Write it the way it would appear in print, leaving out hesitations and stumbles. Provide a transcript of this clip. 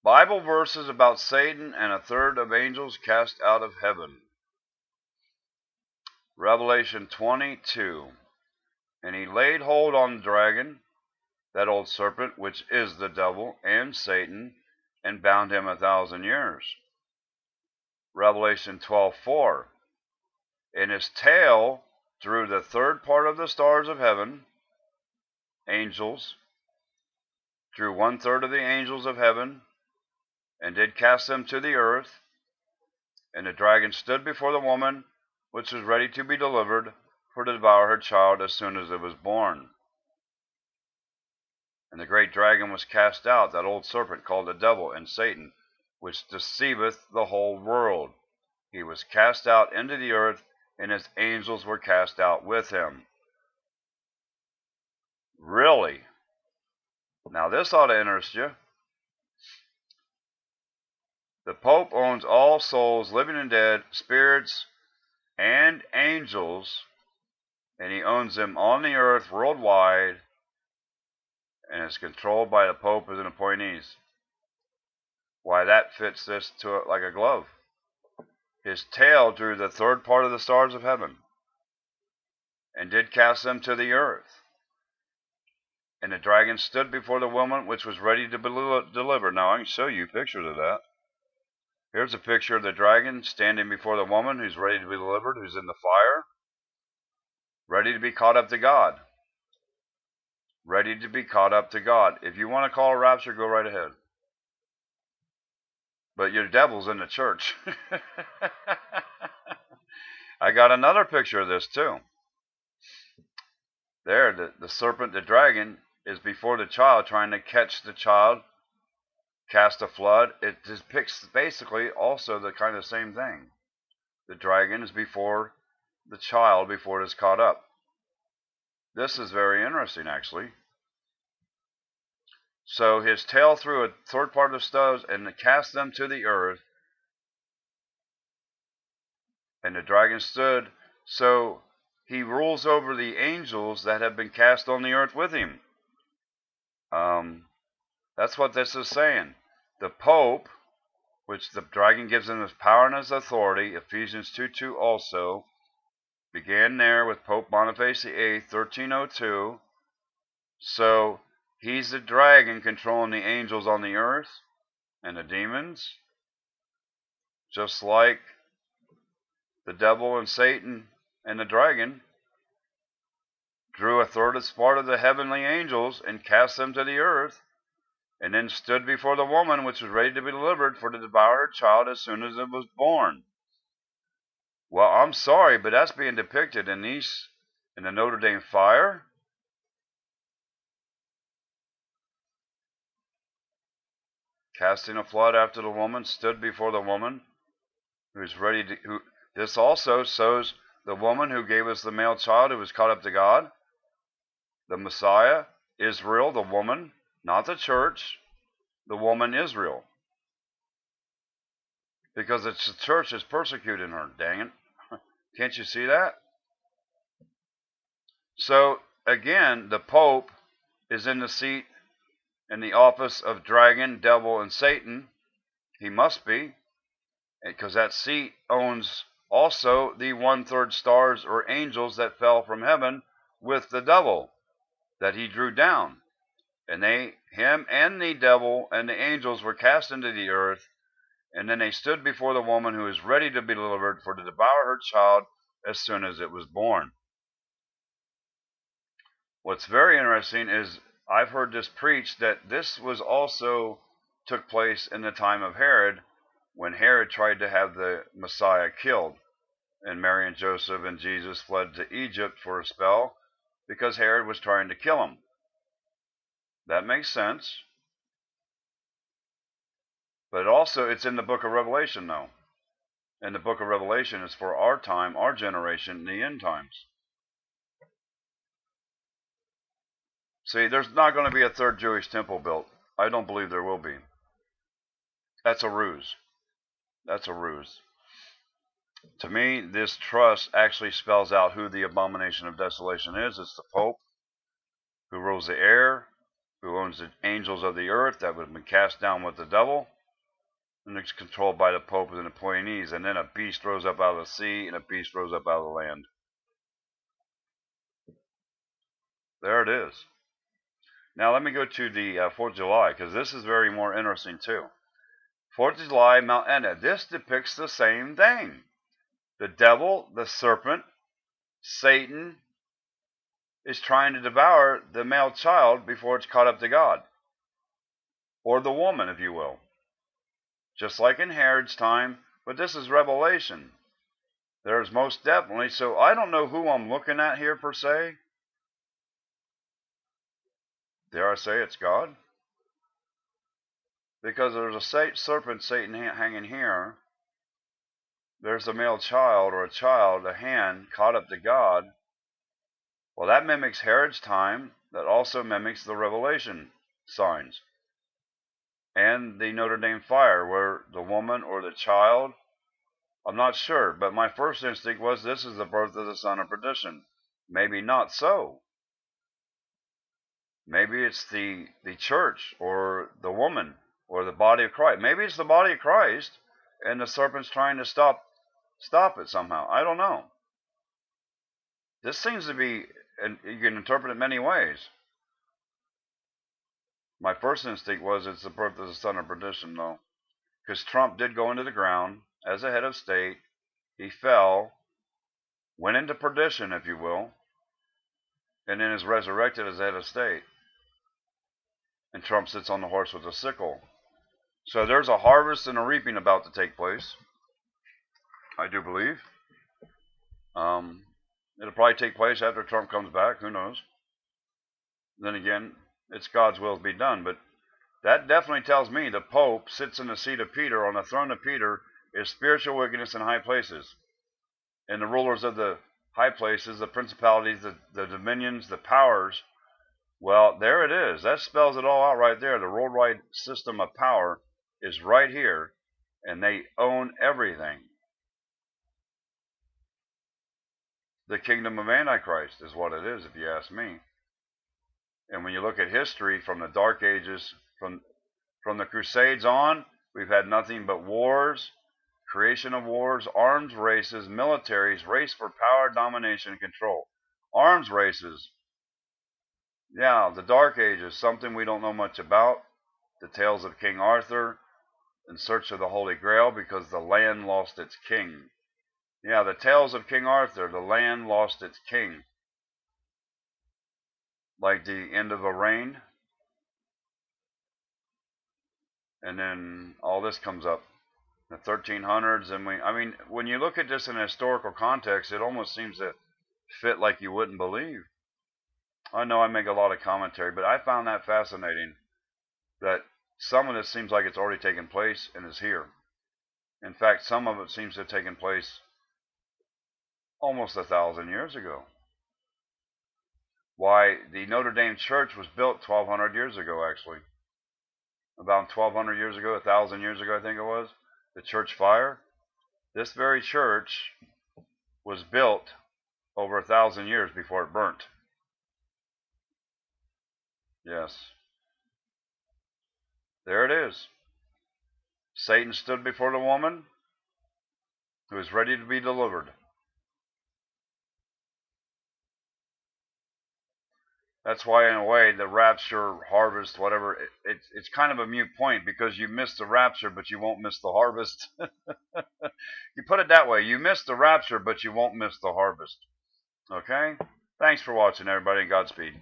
Bible verses about Satan and a third of angels cast out of heaven. Revelation 22. And he laid hold on the dragon, that old serpent, which is the devil and Satan, and bound him 1,000 years. Revelation 12:4. And his tail drew the third part of the stars of heaven, angels, drew 1/3 of the angels of heaven, and did cast them to the earth. And the dragon stood before the woman, which was ready to be delivered, for to devour her child as soon as it was born. And the great dragon was cast out, that old serpent called the devil and Satan, which deceiveth the whole world. He was cast out into the earth, and his angels were cast out with him. Really? Now this ought to interest you. The Pope owns all souls, living and dead, spirits, and angels, and he owns them on the earth worldwide, and is controlled by the Pope as an appointees. Why, that fits this to it like a glove. His tail drew the third part of the stars of heaven, and did cast them to the earth. And the dragon stood before the woman, which was ready to be delivered. Now I can show you pictures of that. Here's a picture of the dragon standing before the woman who's ready to be delivered, who's in the fire, ready to be caught up to God. Ready to be caught up to God. If you want to call a rapture, go right ahead. But your devil's in the church. I got another picture of this too. There, the serpent, the dragon, is before the child, trying to catch the child, cast a flood. It depicts basically also the kind of same thing. The dragon is before the child before it is caught up. This is very interesting, actually. So his tail threw a third part of the stars and cast them to the earth. And the dragon stood, so he rules over the angels that have been cast on the earth with him. That's what this is saying. The Pope, which the dragon gives him his power and his authority, Ephesians 2:2 also, began there with Pope Boniface VIII, 1302. So he's the dragon controlling the angels on the earth and the demons, just like the devil and Satan and the dragon drew a third part of the heavenly angels and cast them to the earth, and then stood before the woman which was ready to be delivered, for to devour her child as soon as it was born. Well, I'm sorry, but that's being depicted in the Notre Dame fire. Casting a flood after the woman, stood before the woman who's ready to. This also shows the woman who gave us the male child who was caught up to God, the Messiah, Israel, the woman, not the church, the woman Israel. Because it's the church is persecuting her, dang it. Can't you see that? So, again, the Pope is in the seat, in the office of dragon, devil, and Satan. He must be, because that seat owns also the 1/3 stars or angels that fell from heaven with the devil that he drew down. And him and the devil and the angels were cast into the earth, and then they stood before the woman who is ready to be delivered, for to devour her child as soon as it was born. What's very interesting is I've heard this preached that this was also took place in the time of Herod, when Herod tried to have the Messiah killed, and Mary and Joseph and Jesus fled to Egypt for a spell because Herod was trying to kill him. That makes sense. But also it's in the book of Revelation, though. And the book of Revelation is for our time, our generation, the end times. See, there's not going to be a third Jewish temple built. I don't believe there will be. That's a ruse. That's a ruse. To me, this trust actually spells out who the abomination of desolation is. It's the Pope, who rules the air, who owns the angels of the earth that would have been cast down with the devil. and it's controlled by the Pope and the appointees, and then a beast rose up out of the sea, and a beast rose up out of the land. There it is. Now let me go to the 4th of July, because this is very more interesting too. 4th of July, Mount Etna. This depicts the same thing. The devil, the serpent, Satan, is trying to devour the male child before it's caught up to God. Or the woman, if you will. Just like in Herod's time, but this is Revelation. There's most definitely, so I don't know who I'm looking at here per se. Dare I say it's God? Because there's a serpent, Satan, hanging here. There's a male child or a child, a hand, caught up to God. Well, that mimics Herod's time. That also mimics the Revelation signs. And the Notre Dame fire, where the woman or the child, I'm not sure, but my first instinct was this is the birth of the son of perdition. Maybe not so. Maybe it's the church or the woman or the body of Christ. Maybe it's the body of Christ and the serpent's trying to stop it somehow. I don't know. This seems to be, and you can interpret it many ways. My first instinct was it's the birth of the son of perdition, though. Because Trump did go into the ground as a head of state. He fell, went into perdition, if you will, and then is resurrected as head of state. And Trump sits on the horse with a sickle. So there's a harvest and a reaping about to take place. I do believe. It'll probably take place after Trump comes back. Who knows? Then again, it's God's will to be done. But that definitely tells me the Pope sits in the seat of Peter. On the throne of Peter is spiritual wickedness in high places. And the rulers of the high places, the principalities, the dominions, the powers, well, there it is. That spells it all out right there. The worldwide system of power is right here, and they own everything. The kingdom of Antichrist is what it is, if you ask me. And when you look at history from the Dark Ages, from the Crusades on, we've had nothing but wars, creation of wars, arms races, militaries, race for power, domination, and control. Arms races. Yeah, the Dark Ages, something we don't know much about. The tales of King Arthur in search of the Holy Grail because the land lost its king. Yeah, the tales of King Arthur, the land lost its king. Like the end of a reign. And then all this comes up. The 1300s, and when you look at this in a historical context, it almost seems to fit like you wouldn't believe. I know I make a lot of commentary, but I found that fascinating, that some of this seems like it's already taken place and is here. In fact, some of it seems to have taken place almost 1,000 years ago. Why, the Notre Dame Church was built 1,200 years ago, actually. About 1,200 years ago, 1,000 years ago, I think it was. The church fire. This very church was built over 1,000 years before it burnt. Yes. There it is. Satan stood before the woman who was ready to be delivered. That's why, in a way, the rapture, harvest, whatever, it's kind of a moot point because you miss the rapture, but you won't miss the harvest. You put it that way. You miss the rapture, but you won't miss the harvest. Okay? Thanks for watching, everybody. Godspeed.